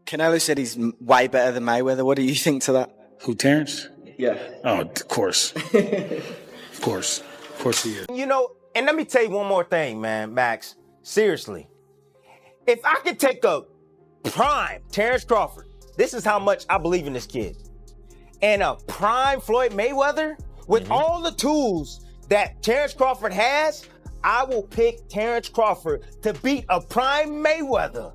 Canelo said he's way better than Mayweather. What do you think to that? Who, Terence? Yeah. Oh, of course. Of course. Of course he is. You know, and let me tell you one more thing, man, Max. Seriously. If I could take a prime Terence Crawford, this is how much I believe in this kid, and a prime Floyd Mayweather, with all the tools that Terence Crawford has, I will pick Terence Crawford to beat a prime Mayweather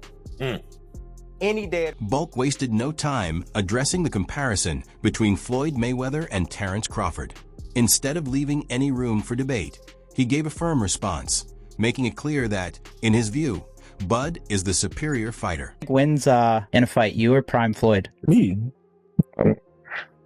any day. Bulk wasted no time addressing the comparison between Floyd Mayweather and Terence Crawford. Instead of leaving any room for debate, he gave a firm response, making it clear that, in his view, Bud is the superior fighter. Wins in a fight, you or prime Floyd? Me?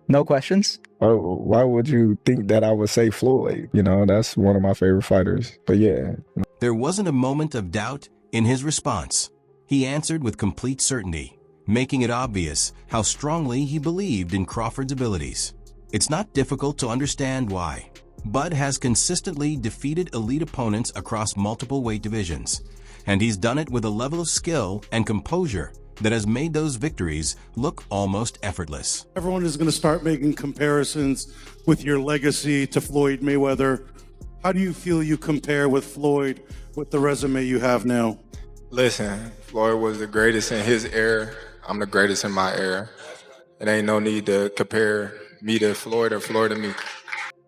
No questions? Why would you think that I would say Floyd? You know, that's one of my favorite fighters. But yeah. There wasn't a moment of doubt in his response. He answered with complete certainty, making it obvious how strongly he believed in Crawford's abilities. It's not difficult to understand why. Bud has consistently defeated elite opponents across multiple weight divisions, and he's done it with a level of skill and composure that has made those victories look almost effortless. Everyone is going to start making comparisons with your legacy to Floyd Mayweather. How do you feel you compare with Floyd with the resume you have now? Listen, Floyd was the greatest in his era. I'm the greatest in my era. It ain't no need to compare me to Floyd or Floyd to me.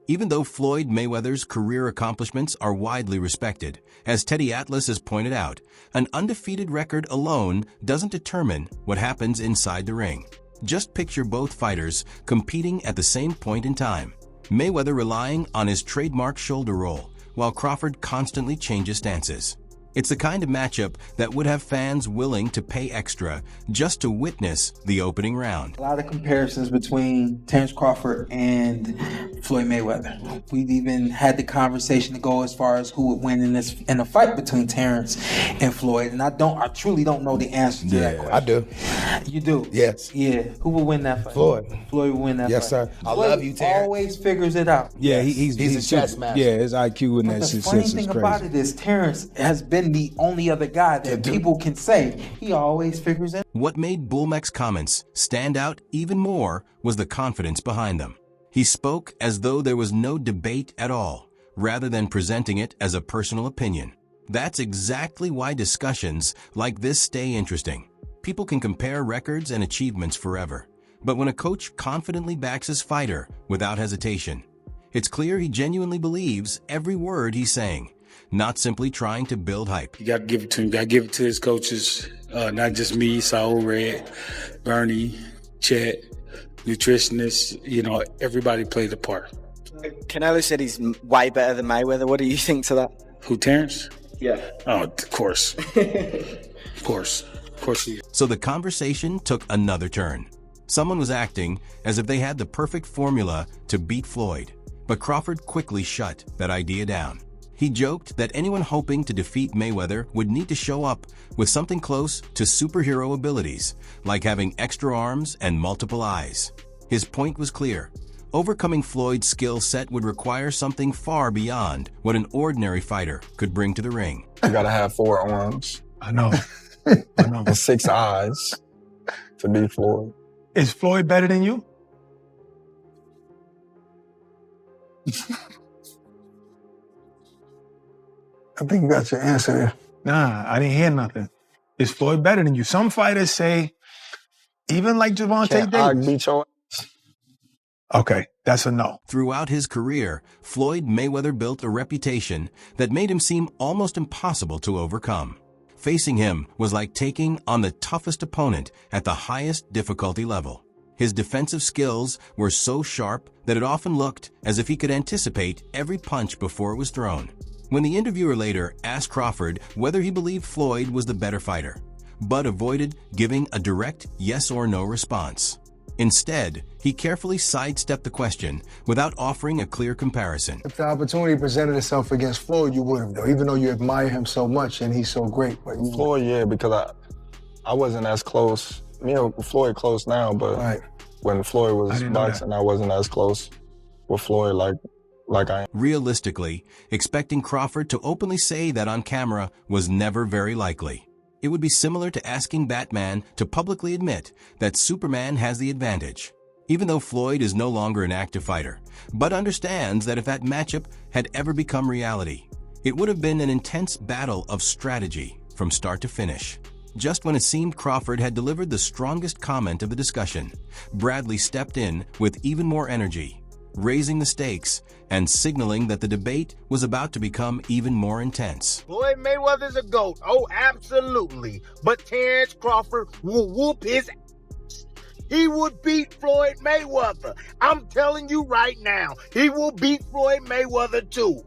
Even though Floyd Mayweather's career accomplishments are widely respected, as Teddy Atlas has pointed out, an undefeated record alone doesn't determine what happens inside the ring. Just picture both fighters competing at the same point in time. Mayweather relying on his trademark shoulder roll, while Crawford constantly changes stances. It's the kind of matchup that would have fans willing to pay extra just to witness the opening round. A lot of comparisons between Terence Crawford and Floyd Mayweather. We've even had the conversation to go as far as who would win in a fight between Terence and Floyd. And I truly don't know the answer to that question. I do. You do? Yes. Yeah. Who would win that fight? Floyd. Floyd would win that fight. Yes, sir. I Floyd love you, Terence. Always figures it out. Yeah, he's a chess master. Yeah, his IQ in that The sense funny is thing crazy. about it is Terence has been the only other guy that people can say he always figures it. What made BoMac's comments stand out even more was the confidence behind them. He spoke as though there was no debate at all, rather than presenting it as a personal opinion. That's exactly why discussions like this stay interesting. People can compare records and achievements forever, but when a coach confidently backs his fighter without hesitation, it's clear he genuinely believes every word he's saying, not simply trying to build hype. You got to give it to him. You got to give it to his coaches, not just me, Saul Red, Bernie, Chet, nutritionists. You know, everybody played a part. Canelo said he's way better than Mayweather. What do you think to that? Who, Terence? Yeah. Oh, of course. Of course. Of course he is. So the conversation took another turn. Someone was acting as if they had the perfect formula to beat Floyd, but Crawford quickly shut that idea down. He joked that anyone hoping to defeat Mayweather would need to show up with something close to superhero abilities, like having extra arms and multiple eyes. His point was clear. Overcoming Floyd's skill set would require something far beyond what an ordinary fighter could bring to the ring. You gotta have 4 arms. I know. I know. And 6 eyes to beat Floyd. Is Floyd better than you? I think you got your answer there. Nah, I didn't hear nothing. Is Floyd better than you? Some fighters say, even like Gervonta Davis. Beat your ass. Okay, that's a no. Throughout his career, Floyd Mayweather built a reputation that made him seem almost impossible to overcome. Facing him was like taking on the toughest opponent at the highest difficulty level. His defensive skills were so sharp that it often looked as if he could anticipate every punch before it was thrown. When the interviewer later asked Crawford whether he believed Floyd was the better fighter, Bud avoided giving a direct yes or no response. Instead, he carefully sidestepped the question without offering a clear comparison. If the opportunity presented itself against Floyd, you would have, though, even though you admire him so much and he's so great. But Floyd, yeah, because I wasn't as close. Me and Floyd close now, but when Floyd was boxing, I wasn't as close with Floyd like I am. Realistically, expecting Crawford to openly say that on camera was never very likely. It would be similar to asking Batman to publicly admit that Superman has the advantage. Even though Floyd is no longer an active fighter, Bud understands that if that matchup had ever become reality, it would have been an intense battle of strategy from start to finish. Just when it seemed Crawford had delivered the strongest comment of the discussion, Bradley stepped in with even more energy, raising the stakes and signaling that the debate was about to become even more intense. Floyd Mayweather's a GOAT. Oh, absolutely. But Terence Crawford will whoop his ass. He would beat Floyd Mayweather. I'm telling you right now, he will beat Floyd Mayweather too.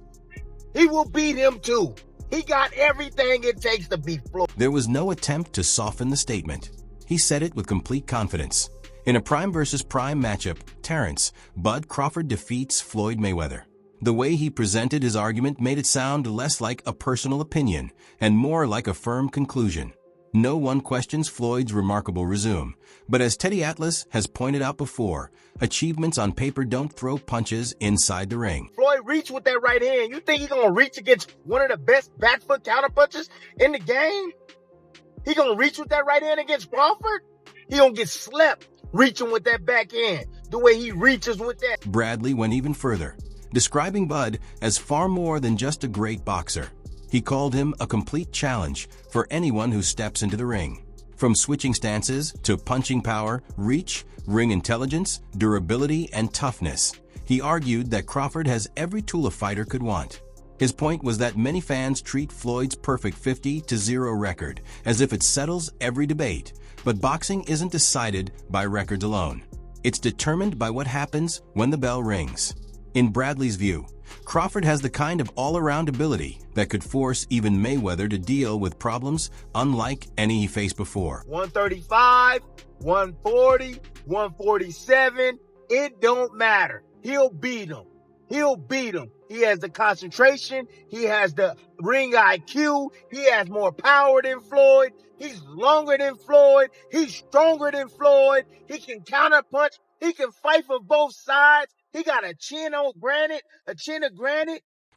He will beat him too. He got everything it takes to beat Floyd. There was no attempt to soften the statement. He said it with complete confidence. In a prime versus prime matchup, Terence "Bud" Crawford defeats Floyd Mayweather. The way he presented his argument made it sound less like a personal opinion and more like a firm conclusion. No one questions Floyd's remarkable resume, but as Teddy Atlas has pointed out before, achievements on paper don't throw punches inside the ring. Floyd reached with that right hand. You think he's going to reach against one of the best back foot counterpunchers in the game? He going to reach with that right hand against Crawford? He going to get slept reaching with that back hand the way he reaches with that. Bradley went even further, describing Bud as far more than just a great boxer. He called him a complete challenge for anyone who steps into the ring. From switching stances to punching power, reach, ring intelligence, durability, and toughness, he argued that Crawford has every tool a fighter could want. His point was that many fans treat Floyd's perfect 50-0 record as if it settles every debate, but boxing isn't decided by records alone. It's determined by what happens when the bell rings. In Bradley's view, Crawford has the kind of all-around ability that could force even Mayweather to deal with problems unlike any he faced before. 135, 140, 147, it don't matter. He'll beat him. He'll beat him. He has the concentration. He has the ring IQ. He has more power than Floyd. He's longer than Floyd. He's stronger than Floyd. He can counterpunch. He can fight for both sides. He got a chin of granite.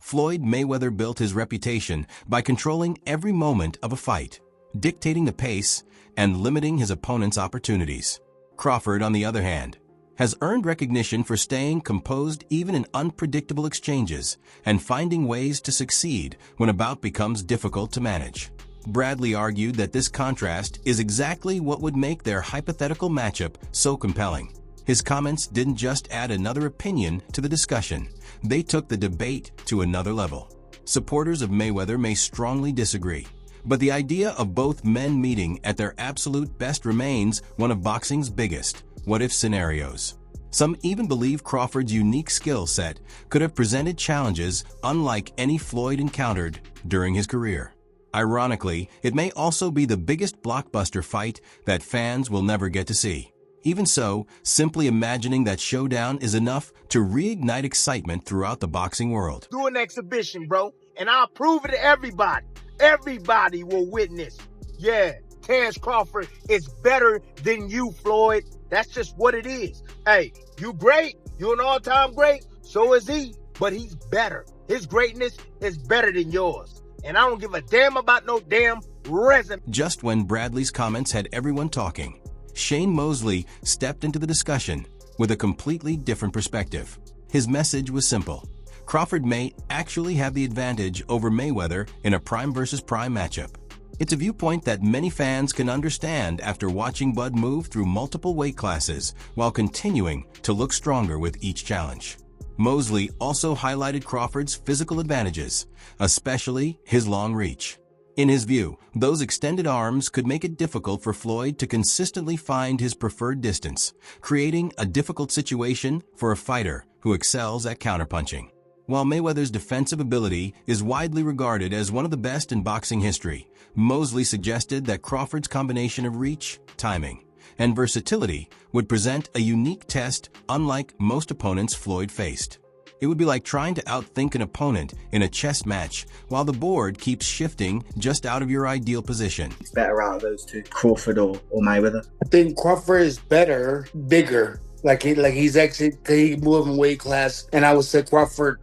Floyd Mayweather built his reputation by controlling every moment of a fight, dictating the pace and limiting his opponent's opportunities. Crawford, on the other hand, has earned recognition for staying composed even in unpredictable exchanges and finding ways to succeed when a bout becomes difficult to manage. Bradley argued that this contrast is exactly what would make their hypothetical matchup so compelling. His comments didn't just add another opinion to the discussion, they took the debate to another level. Supporters of Mayweather may strongly disagree, but the idea of both men meeting at their absolute best remains one of boxing's biggest what-if scenarios. Some even believe Crawford's unique skill set could have presented challenges unlike any Floyd encountered during his career. Ironically, it may also be the biggest blockbuster fight that fans will never get to see. Even so, simply imagining that showdown is enough to reignite excitement throughout the boxing world. Do an exhibition, bro, and I'll prove it to everybody. Everybody will witness. Yeah, Terence Crawford is better than you, Floyd. That's just what it is. Hey, you great. You're an all-time great. So is he. But he's better. His greatness is better than yours. And I don't give a damn about no damn resume. Just when Bradley's comments had everyone talking, Shane Mosley stepped into the discussion with a completely different perspective. His message was simple. Crawford may actually have the advantage over Mayweather in a prime versus prime matchup. It's a viewpoint that many fans can understand after watching Bud move through multiple weight classes while continuing to look stronger with each challenge. Mosley also highlighted Crawford's physical advantages, especially his long reach. In his view, those extended arms could make it difficult for Floyd to consistently find his preferred distance, creating a difficult situation for a fighter who excels at counterpunching. While Mayweather's defensive ability is widely regarded as one of the best in boxing history, Mosley suggested that Crawford's combination of reach, timing, and versatility would present a unique test unlike most opponents Floyd faced. It would be like trying to outthink an opponent in a chess match while the board keeps shifting just out of your ideal position. It's better out of those two, Crawford or Mayweather. I think Crawford is better, bigger. He's actually, he moved in weight class, and I would say Crawford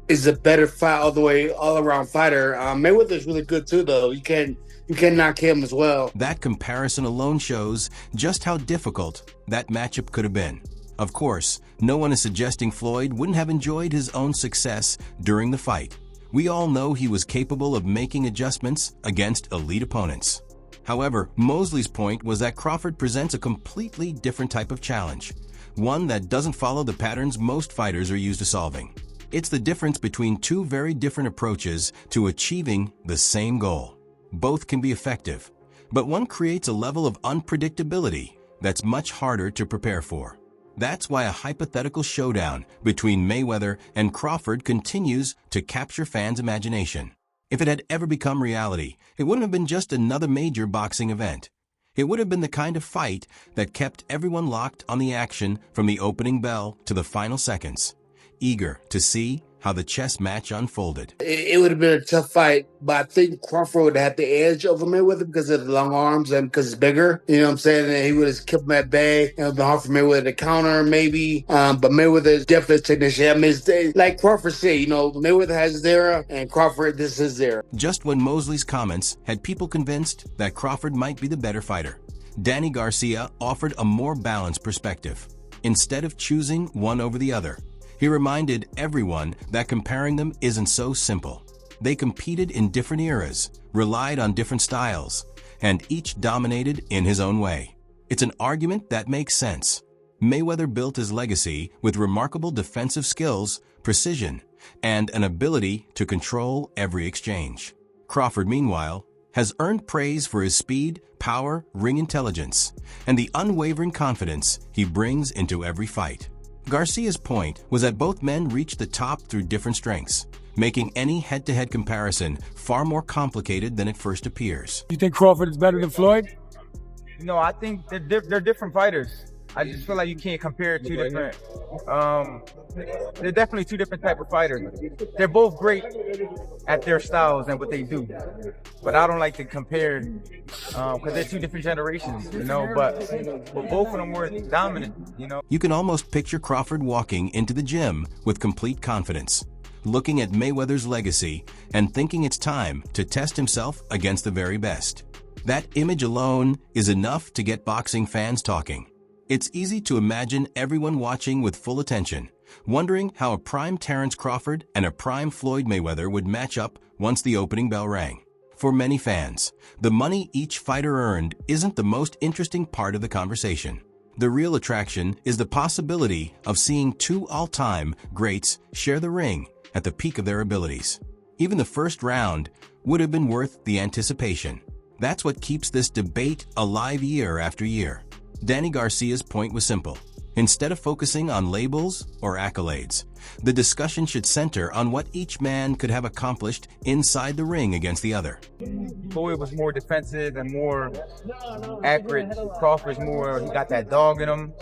is a better fight all around fighter. Mayweather's really good too, though. You can't you can knock him as well. That comparison alone shows just how difficult that matchup could have been. Of course, no one is suggesting Floyd wouldn't have enjoyed his own success during the fight. We all know he was capable of making adjustments against elite opponents. However, Mosley's point was that Crawford presents a completely different type of challenge, one that doesn't follow the patterns most fighters are used to solving. It's the difference between two very different approaches to achieving the same goal. Both can be effective, but one creates a level of unpredictability that's much harder to prepare for. That's why a hypothetical showdown between Mayweather and Crawford continues to capture fans' imagination. If it had ever become reality, it wouldn't have been just another major boxing event. It would have been the kind of fight that kept everyone locked on the action from the opening bell to the final seconds, eager to see how the chess match unfolded. It would have been a tough fight, but I think Crawford would have had the edge over Mayweather because of the long arms and because it's bigger. You know what I'm saying? And he would have kept him at bay. It would have been hard for Mayweather to counter, maybe. But Mayweather is definitely a technician. I mean, like Crawford said, you know, Mayweather has his era, and Crawford, this is his era. Just when Mosley's comments had people convinced that Crawford might be the better fighter, Danny Garcia offered a more balanced perspective. Instead of choosing one over the other, he reminded everyone that comparing them isn't so simple. They competed in different eras, relied on different styles, and each dominated in his own way. It's an argument that makes sense. Mayweather built his legacy with remarkable defensive skills, precision, and an ability to control every exchange. Crawford, meanwhile, has earned praise for his speed, power, ring intelligence, and the unwavering confidence he brings into every fight. Garcia's point was that both men reached the top through different strengths, making any head-to-head comparison far more complicated than it first appears. You think Crawford is better than Floyd? No, I think they're different fighters. I just feel like you can't compare two different. They're definitely two different type of fighters. They're both great at their styles and what they do, but I don't like to compare because they're two different generations, you know. But both of them were dominant, you know. You can almost picture Crawford walking into the gym with complete confidence, looking at Mayweather's legacy and thinking it's time to test himself against the very best. That image alone is enough to get boxing fans talking. It's easy to imagine everyone watching with full attention, wondering how a prime Terence Crawford and a prime Floyd Mayweather would match up once the opening bell rang. For many fans, the money each fighter earned isn't the most interesting part of the conversation. The real attraction is the possibility of seeing two all-time greats share the ring at the peak of their abilities. Even the first round would have been worth the anticipation. That's what keeps this debate alive year after year. Danny Garcia's point was simple. Instead of focusing on labels or accolades, the discussion should center on what each man could have accomplished inside the ring against the other. Floyd was more defensive and more accurate. Crawford's more, he got that dog in him,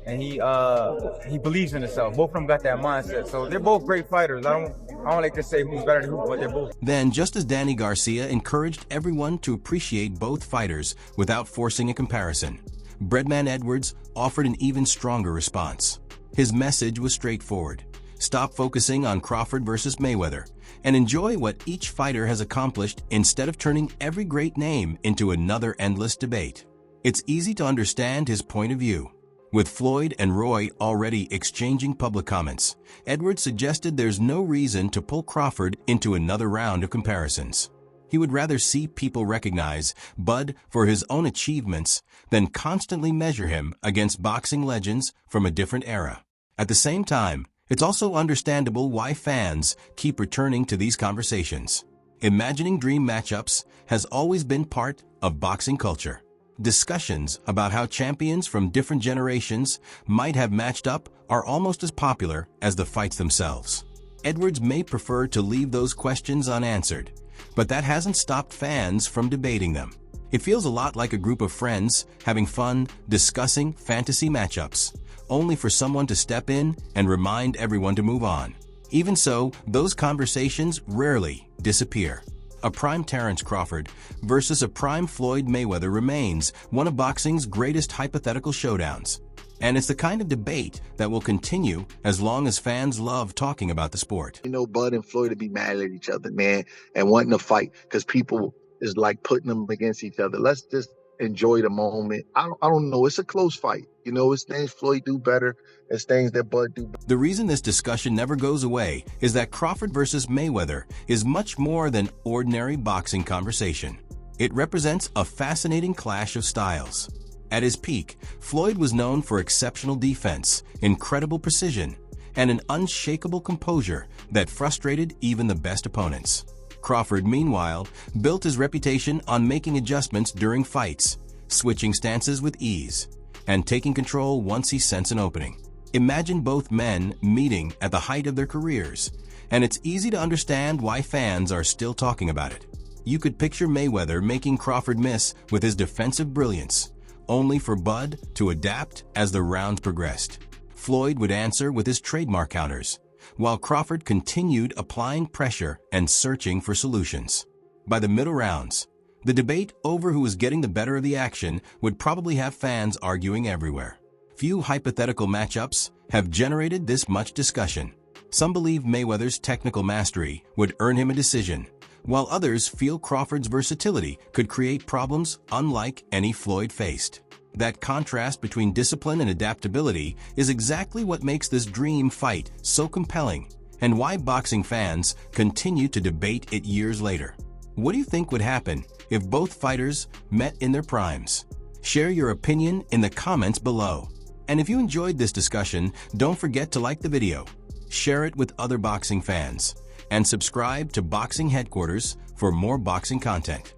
and he believes in himself. Both of them got that mindset. So they're both great fighters. I don't like to say who's better than who, but they're both. Then, just as Danny Garcia encouraged everyone to appreciate both fighters without forcing a comparison, Breadman Edwards offered an even stronger response. His message was straightforward. Stop focusing on Crawford versus Mayweather and enjoy what each fighter has accomplished instead of turning every great name into another endless debate. It's easy to understand his point of view. With Floyd and Roy already exchanging public comments, Edwards suggested there's no reason to pull Crawford into another round of comparisons. He would rather see people recognize Bud for his own achievements than constantly measure him against boxing legends from a different era. At the same time, it's also understandable why fans keep returning to these conversations. Imagining dream matchups has always been part of boxing culture. Discussions about how champions from different generations might have matched up are almost as popular as the fights themselves. Edwards may prefer to leave those questions unanswered, but that hasn't stopped fans from debating them. It feels a lot like a group of friends having fun discussing fantasy matchups, only for someone to step in and remind everyone to move on. Even so, those conversations rarely disappear. A prime Terence Crawford versus a prime Floyd Mayweather remains one of boxing's greatest hypothetical showdowns. And it's the kind of debate that will continue as long as fans love talking about the sport. You know, Bud and Floyd to be mad at each other, man, and wanting to fight because people is like putting them against each other. Let's just enjoy the moment. I don't know. It's a close fight. You know, it's things Floyd do better. It's things that Bud do better. The reason this discussion never goes away is that Crawford versus Mayweather is much more than ordinary boxing conversation. It represents a fascinating clash of styles. At his peak, Floyd was known for exceptional defense, incredible precision, and an unshakable composure that frustrated even the best opponents. Crawford, meanwhile, built his reputation on making adjustments during fights, switching stances with ease, and taking control once he sensed an opening. Imagine both men meeting at the height of their careers, and it's easy to understand why fans are still talking about it. You could picture Mayweather making Crawford miss with his defensive brilliance, only for Bud to adapt as the rounds progressed. Floyd would answer with his trademark counters, while Crawford continued applying pressure and searching for solutions. By the middle rounds, the debate over who was getting the better of the action would probably have fans arguing everywhere. Few hypothetical matchups have generated this much discussion. Some believe Mayweather's technical mastery would earn him a decision, while others feel Crawford's versatility could create problems unlike any Floyd faced. That contrast between discipline and adaptability is exactly what makes this dream fight so compelling, and why boxing fans continue to debate it years later. What do you think would happen if both fighters met in their primes? Share your opinion in the comments below. And if you enjoyed this discussion, don't forget to like the video, share it with other boxing fans, and subscribe to Boxing Headquarters for more boxing content.